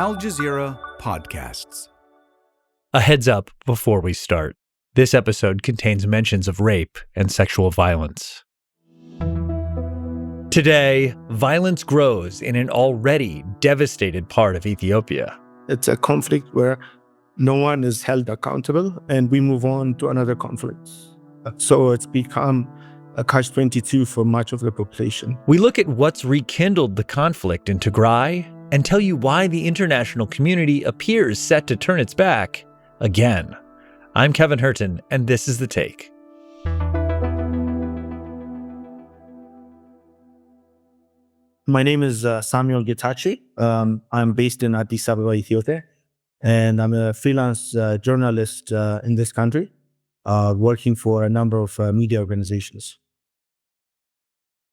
Al Jazeera Podcasts. A heads up before we start. This episode contains mentions of rape and sexual violence. Today, violence grows in an already devastated part of Ethiopia. It's a conflict where no one is held accountable and we move on to another conflict. So it's become a catch-22 for much of the population. We look at what's rekindled the conflict in Tigray and tell you why the international community appears set to turn its back again. I'm Kevin Hirten, and this is The Take. My name is Samuel Getachew. I'm based in Addis Ababa, Ethiopia, and I'm a freelance journalist in this country, working for a number of media organizations.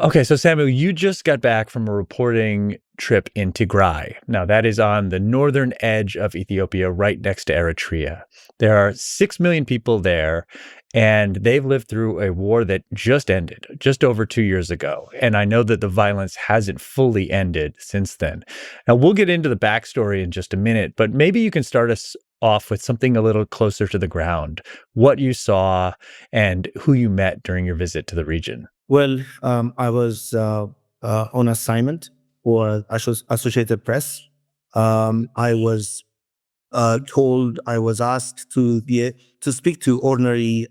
Okay, so Samuel, you just got back from a reporting trip in Tigray. Now, that is on the northern edge of Ethiopia, right next to Eritrea. There are 6 million people there, and they've lived through a war that just ended, just over 2 years ago. And I know that the violence hasn't fully ended since then. Now, we'll get into the backstory in just a minute, but maybe you can start us off with something a little closer to the ground, what you saw and who you met during your visit to the region. Well, I was on assignment for Associated Press. I was asked to speak to ordinary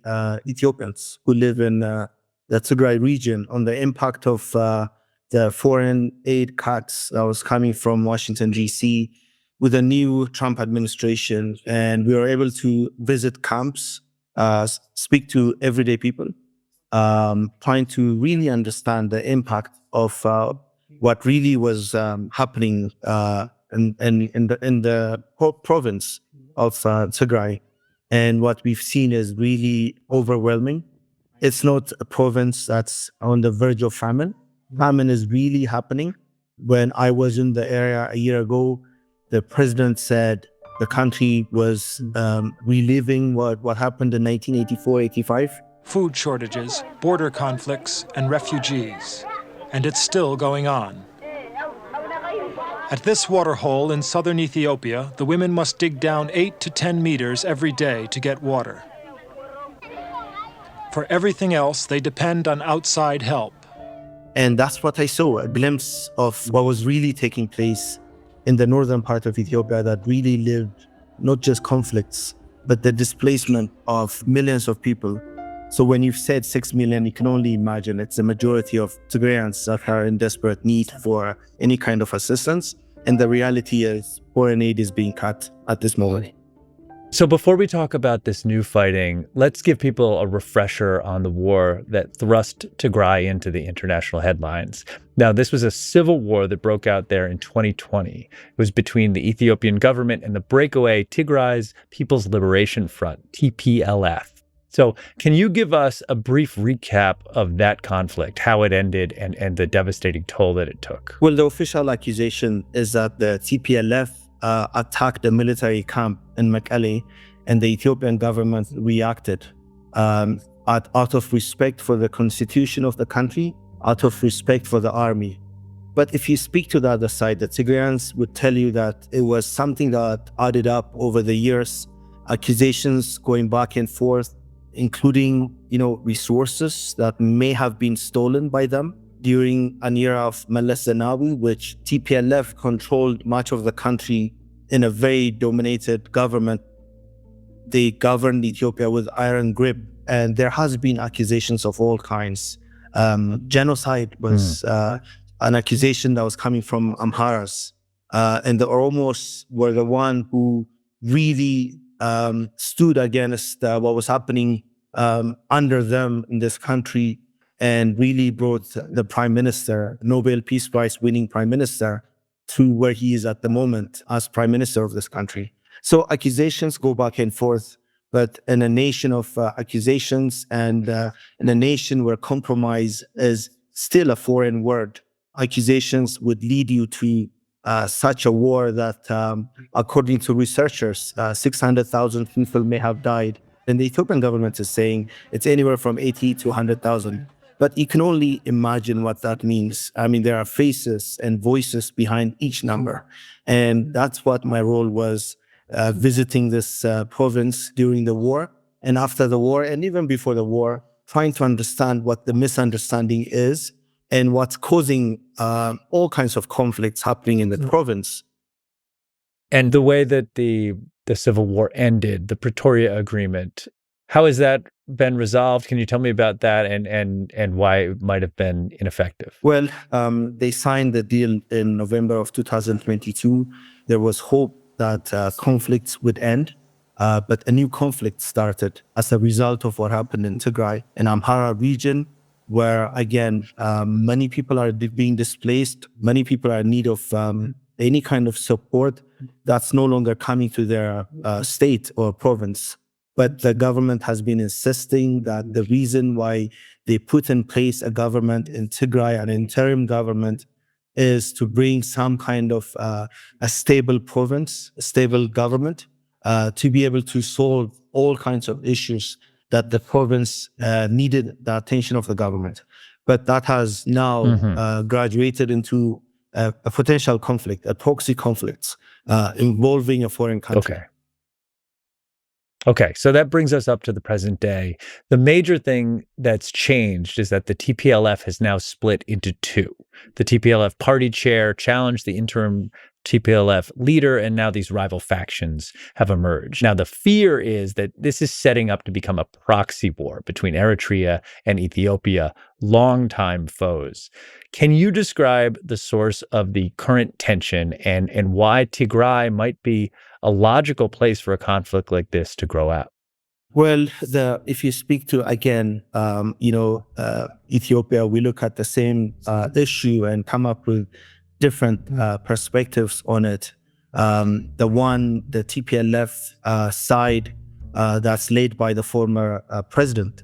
Ethiopians who live in the Tigray region on the impact of the foreign aid cuts that was coming from Washington, D.C. with the new Trump administration. And we were able to visit camps, speak to everyday people, trying to really understand the impact of what really was happening in the whole province of Tigray. And what we've seen is really overwhelming. It's not a province that's on the verge of famine. Famine is really happening. When I was in the area a year ago, the president said the country was reliving what happened in 1984-85. Food shortages, border conflicts, and refugees. And it's still going on. At this water hole in southern Ethiopia, the women must dig down 8 to 10 meters every day to get water. For everything else, they depend on outside help. And that's what I saw, a glimpse of what was really taking place in the northern part of Ethiopia that really lived not just conflicts, but the displacement of millions of people. So when you've said 6 million, you can only imagine it's the majority of Tigrayans that are in desperate need for any kind of assistance. And the reality is foreign aid is being cut at this moment. So before we talk about this new fighting, let's give people a refresher on the war that thrust Tigray into the international headlines. Now, this was a civil war that broke out there in 2020. It was between the Ethiopian government and the breakaway Tigray's People's Liberation Front, TPLF. So can you give us a brief recap of that conflict, how it ended, and the devastating toll that it took? Well, the official accusation is that the TPLF attacked a military camp in Mekelle, and the Ethiopian government reacted out of respect for the constitution of the country, out of respect for the army. But if you speak to the other side, the Tigrayans would tell you that it was something that added up over the years, accusations going back and forth, including, resources that may have been stolen by them during an era of Meles Zenawi, which TPLF controlled much of the country in a very dominated government. They governed Ethiopia with iron grip, and there has been accusations of all kinds. Genocide was an accusation that was coming from Amharas, and the Oromos were the one who really stood against what was happening under them in this country, and really brought the prime minister, Nobel Peace Prize winning prime minister, to where he is at the moment as prime minister of this country. So accusations go back and forth, but in a nation of accusations and in a nation where compromise is still a foreign word, accusations would lead you to such a war that, according to researchers, 600,000 people may have died. And the Ethiopian government is saying it's anywhere from 80 to 100,000. But you can only imagine what that means. I mean, there are faces and voices behind each number. And that's what my role was, visiting this province during the war and after the war, and even before the war, trying to understand what the misunderstanding is and what's causing all kinds of conflicts happening in the province. And the way that the Civil War ended, the Pretoria Agreement, how has that been resolved? Can you tell me about that and why it might have been ineffective? Well, they signed the deal in November of 2022. There was hope that conflicts would end, but a new conflict started as a result of what happened in Tigray, in Amhara region, where, again, many people are being displaced. Many people are in need of any kind of support that's no longer coming to their state or province. But the government has been insisting that the reason why they put in place a government in Tigray, an interim government, is to bring some kind of a stable province, a stable government, to be able to solve all kinds of issues that the province needed the attention of the government. But that has now graduated into a potential conflict, a proxy conflict involving a foreign country. Okay, so that brings us up to the present day. The major thing that's changed is that the TPLF has now split into two. The TPLF party chair challenged the interim TPLF leader, and now these rival factions have emerged. Now, the fear is that this is setting up to become a proxy war between Eritrea and Ethiopia, longtime foes. Can you describe the source of the current tension and why Tigray might be a logical place for a conflict like this to grow out? Well, if you speak to, again, Ethiopia, we look at the same issue and come up with different perspectives on it. The TPLF side that's led by the former president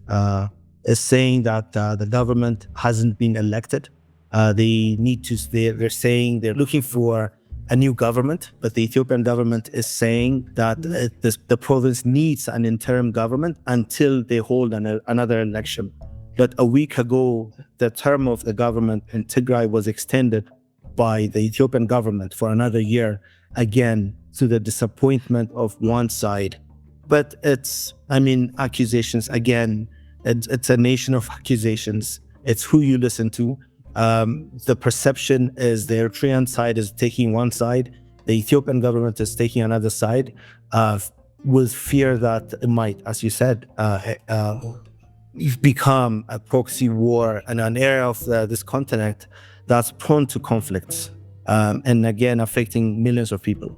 is saying that the government hasn't been elected. They're saying they're looking for a new government, but the Ethiopian government is saying that the province needs an interim government until they hold another election. But a week ago, the term of the government in Tigray was extended by the Ethiopian government for another year, again, to the disappointment of one side. But accusations, again, it's a nation of accusations. It's who you listen to. The perception is the Eritrean side is taking one side, the Ethiopian government is taking another side, with fear that it might, as you said, become a proxy war in an area of this continent that's prone to conflicts, and again, affecting millions of people.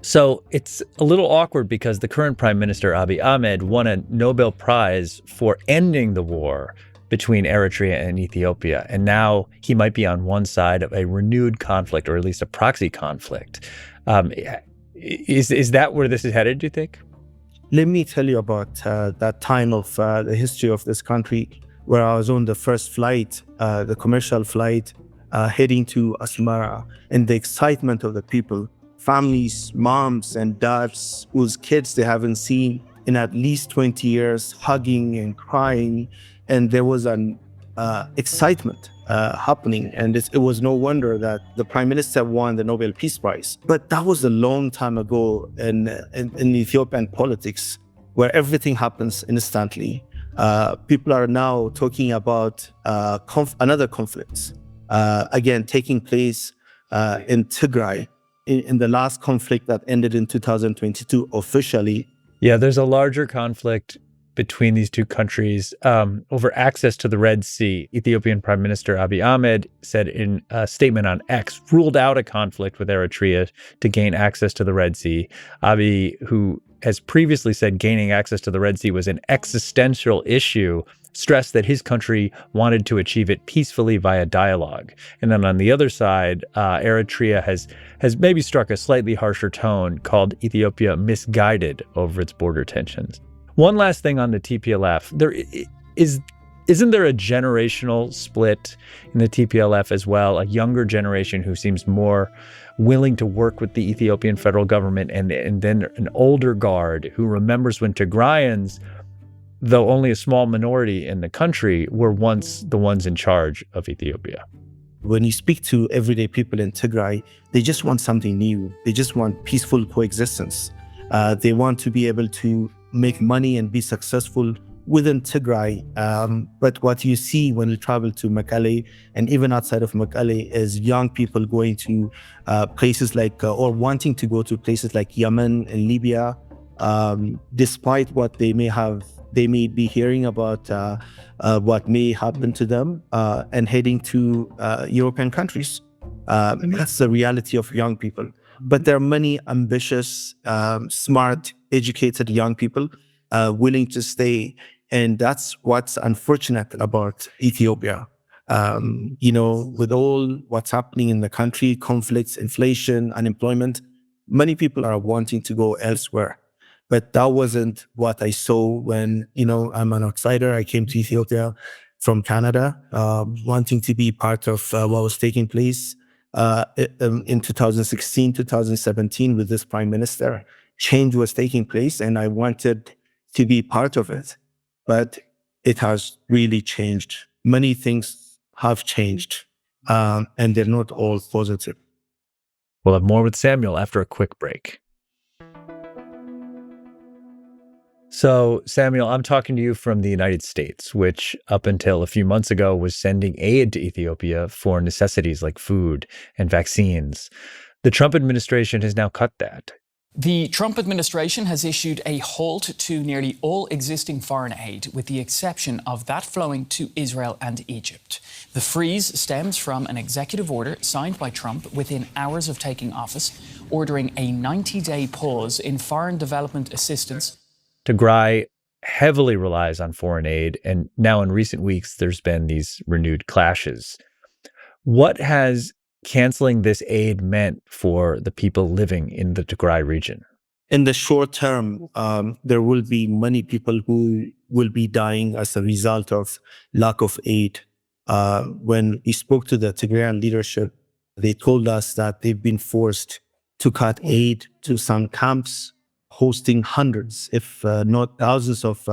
So it's a little awkward because the current Prime Minister, Abiy Ahmed, won a Nobel Prize for ending the war between Eritrea and Ethiopia. And now he might be on one side of a renewed conflict, or at least a proxy conflict. Is that where this is headed, do you think? Let me tell you about that time of the history of this country, where I was on the first flight, the commercial flight, heading to Asmara, and the excitement of the people, families, moms and dads whose kids they haven't seen in at least 20 years, hugging and crying. And there was an excitement happening. And it was no wonder that the Prime Minister won the Nobel Peace Prize. But that was a long time ago in Ethiopian politics, where everything happens instantly. People are now talking about another conflict, again, taking place in Tigray, in the last conflict that ended in 2022 officially. Yeah, there's a larger conflict between these two countries over access to the Red Sea. Ethiopian Prime Minister Abiy Ahmed said in a statement on X, ruled out a conflict with Eritrea to gain access to the Red Sea. Abiy, who has previously said gaining access to the Red Sea was an existential issue, stressed that his country wanted to achieve it peacefully via dialogue. And then on the other side, Eritrea has maybe struck a slightly harsher tone, called Ethiopia misguided over its border tensions. One last thing on the TPLF. Isn't there a generational split in the TPLF as well? A younger generation who seems more willing to work with the Ethiopian federal government, and then an older guard who remembers when Tigrayans though only a small minority in the country, were once the ones in charge of Ethiopia. When you speak to everyday people in Tigray, they just want something new. They just want peaceful coexistence. They want to be able to make money and be successful within Tigray. But what you see when you travel to Mekelle and even outside of Mekelle is young people going to places like, or wanting to go to places like Yemen and Libya, despite what they may be hearing about what may happen to them, and heading to European countries. That's the reality of young people. But there are many ambitious, smart, educated young people willing to stay. And that's what's unfortunate about Ethiopia. With all what's happening in the country, conflicts, inflation, unemployment, many people are wanting to go elsewhere. But that wasn't what I saw when, I'm an outsider. I came to Ethiopia from Canada, wanting to be part of what was taking place in 2016, 2017 with this prime minister. Change was taking place and I wanted to be part of it. But it has really changed. Many things have changed, and they're not all positive. We'll have more with Samuel after a quick break. So, Samuel, I'm talking to you from the United States, which up until a few months ago was sending aid to Ethiopia for necessities like food and vaccines. The Trump administration has now cut that. The Trump administration has issued a halt to nearly all existing foreign aid, with the exception of that flowing to Israel and Egypt. The freeze stems from an executive order signed by Trump within hours of taking office, ordering a 90-day pause in foreign development assistance. Tigray heavily relies on foreign aid, and now in recent weeks, there's been these renewed clashes. What has canceling this aid meant for the people living in the Tigray region? In the short term, there will be many people who will be dying as a result of lack of aid. When we spoke to the Tigrayan leadership, they told us that they've been forced to cut aid to some camps, hosting hundreds, if not thousands of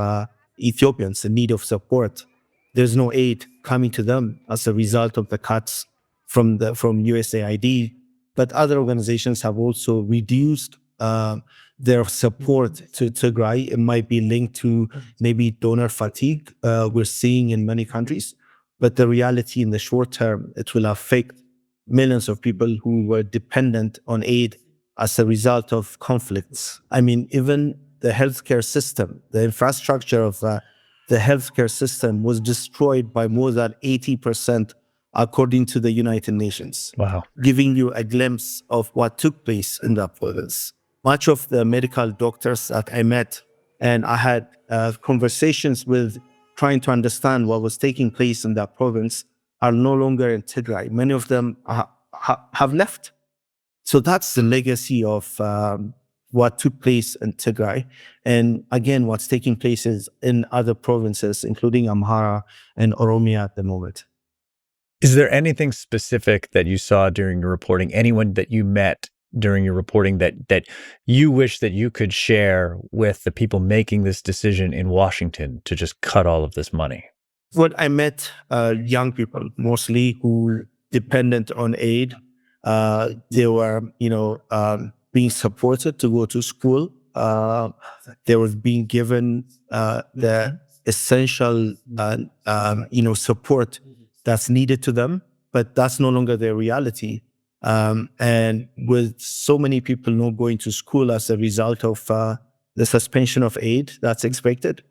Ethiopians in need of support. There's no aid coming to them as a result of the cuts from USAID, but other organizations have also reduced their support to Tigray. It might be linked to maybe donor fatigue we're seeing in many countries, but the reality in the short term, it will affect millions of people who were dependent on aid as a result of conflicts. I mean, even the healthcare system, the infrastructure of the healthcare system was destroyed by more than 80%, according to the United Nations. Wow. Giving you a glimpse of what took place in that province. Much of the medical doctors that I met, and I had conversations with, trying to understand what was taking place in that province, are no longer in Tigray. Many of them have left. So that's the legacy of what took place in Tigray. And again, what's taking place is in other provinces, including Amhara and Oromia at the moment. Is there anything specific that you saw during your reporting, anyone that you met during your reporting that you wish that you could share with the people making this decision in Washington to just cut all of this money? Well, I met young people, mostly who dependent on aid. They were, being supported to go to school. They were being given the essential, support that's needed to them, but that's no longer their reality. And with so many people not going to school as a result of the suspension of aid that's expected,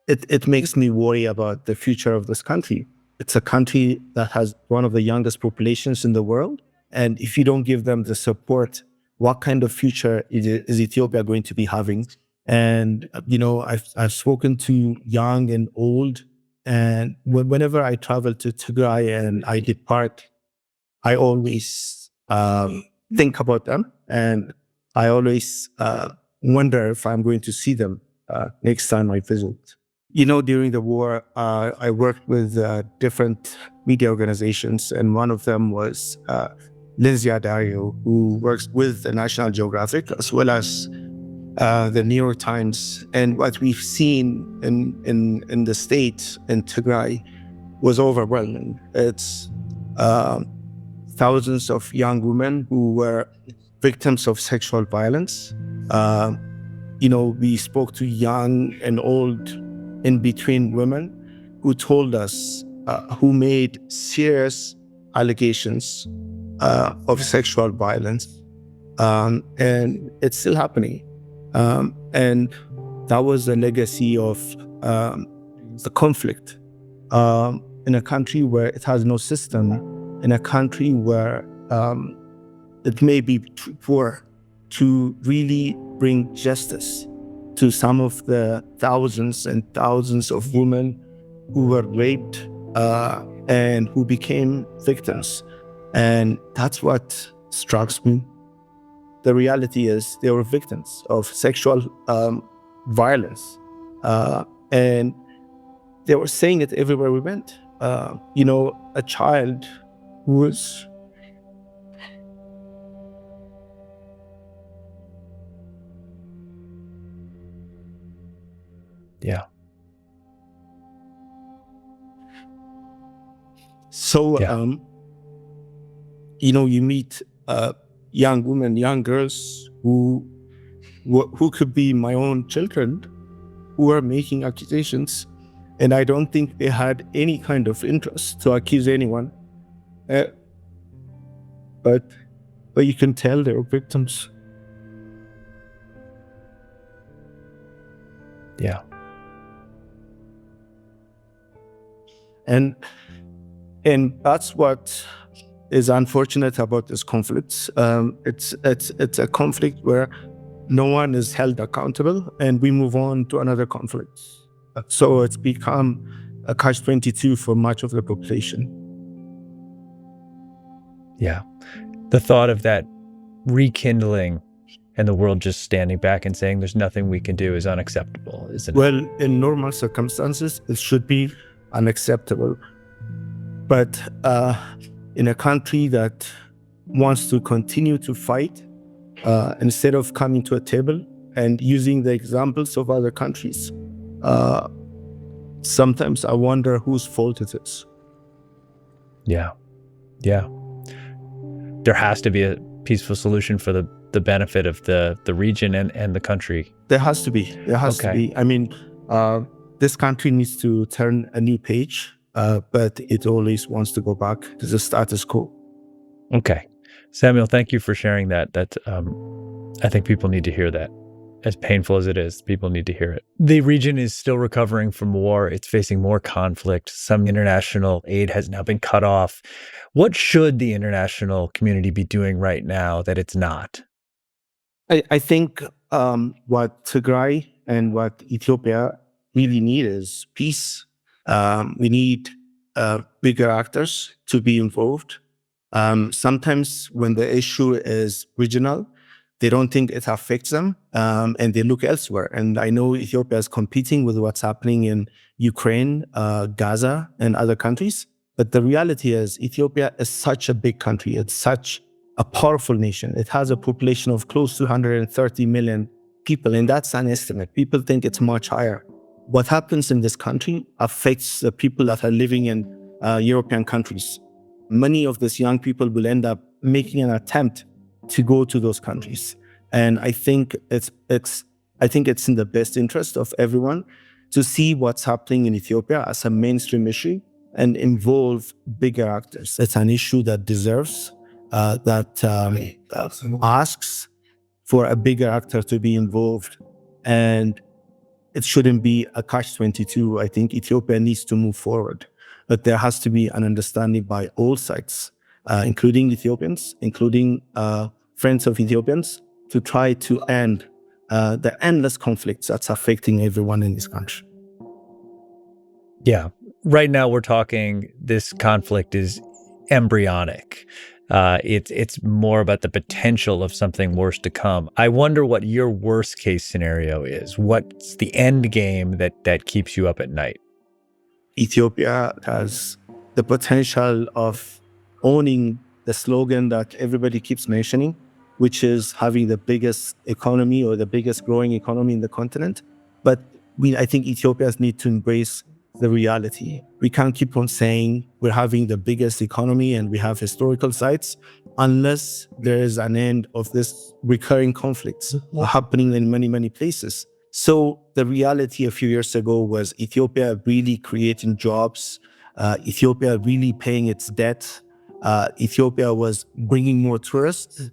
it makes me worry about the future of this country. It's a country that has one of the youngest populations in the world. And if you don't give them the support, what kind of future is Ethiopia going to be having? And, I've spoken to young and old. And whenever I travel to Tigray and I depart, I always think about them. And I always wonder if I'm going to see them next time I visit. During the war, I worked with different media organizations, and one of them was Lindsay Adario, who works with the National Geographic, as well as the New York Times, and what we've seen in the state, in Tigray, was overwhelming. It's thousands of young women who were victims of sexual violence. We spoke to young and old in-between women who told us, who made serious allegations of sexual violence. And it's still happening. And that was a legacy of the conflict in a country where it has no system, in a country where it may be too poor to really bring justice to some of the thousands and thousands of women who were raped and who became victims. And that's what strikes me. The reality is they were victims of sexual violence. And they were saying it everywhere we went. A child who was Yeah. So, you meet young women, young girls who could be my own children, who are making accusations, and I don't think they had any kind of interest to accuse anyone. But you can tell they were victims. Yeah. And that's what is unfortunate about this conflict. It's a conflict where no one is held accountable, and we move on to another conflict. So it's become a catch-22 for much of the population. Yeah. The thought of that rekindling and the world just standing back and saying there's nothing we can do is unacceptable, isn't it? Well, in normal circumstances, it should be unacceptable. But in a country that wants to continue to fight, instead of coming to a table and using the examples of other countries, sometimes I wonder whose fault it is. Yeah. Yeah. There has to be a peaceful solution for the benefit of the region and the country. There has to be. To be. I mean, this country needs to turn a new page, but it always wants to go back to the status quo. Okay. Samuel, thank you for sharing that. I think people need to hear that. As painful as it is, people need to hear it. The region is still recovering from war. It's facing more conflict. Some international aid has now been cut off. What should the international community be doing right now that it's not? I think what Tigray and what Ethiopia really need is peace. We need bigger actors to be involved. Sometimes when the issue is regional, they don't think it affects them, and they look elsewhere. And I know Ethiopia is competing with what's happening in Ukraine, Gaza, and other countries. But the reality is Ethiopia is such a big country. It's such a powerful nation. It has a population of close to 130 million people, and that's an estimate. People think it's much higher. What happens in this country affects the people that are living in European countries. Many of these young people will end up making an attempt to go to those countries. And I think it's in the best interest of everyone to see what's happening in Ethiopia as a mainstream issue and involve bigger actors. It's an issue that deserves, asks for a bigger actor to be involved. And it shouldn't be a catch-22. I think Ethiopia needs to move forward. But there has to be an understanding by all sides, including Ethiopians, including friends of Ethiopians, to try to end the endless conflicts that's affecting everyone in this country. Yeah. Right now we're talking, this conflict is embryonic. It's more about the potential of something worse to come. I wonder what your worst case scenario is. What's the end game that keeps you up at night? Ethiopia has the potential of owning the slogan that everybody keeps mentioning, which is having the biggest economy or the biggest growing economy in the continent. But I think Ethiopians need to embrace the reality. We can't keep on saying we're having the biggest economy and we have historical sites unless there is an end of this recurring conflicts happening in many, many places. So the reality a few years ago was Ethiopia really creating jobs, Ethiopia really paying its debt, Ethiopia was bringing more tourists,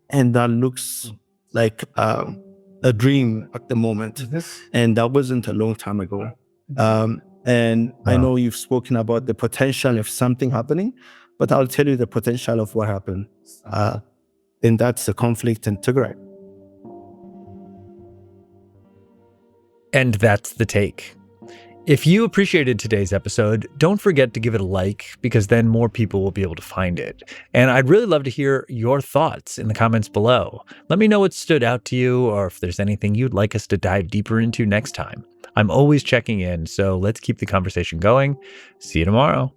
and that looks like a dream at the moment. And that wasn't a long time ago. And I know you've spoken about the potential of something happening, but I'll tell you the potential of what happened. And that's the conflict in Tigray. And that's the take. If you appreciated today's episode, don't forget to give it a like, because then more people will be able to find it. And I'd really love to hear your thoughts in the comments below. Let me know what stood out to you, or if there's anything you'd like us to dive deeper into next time. I'm always checking in, so let's keep the conversation going. See you tomorrow.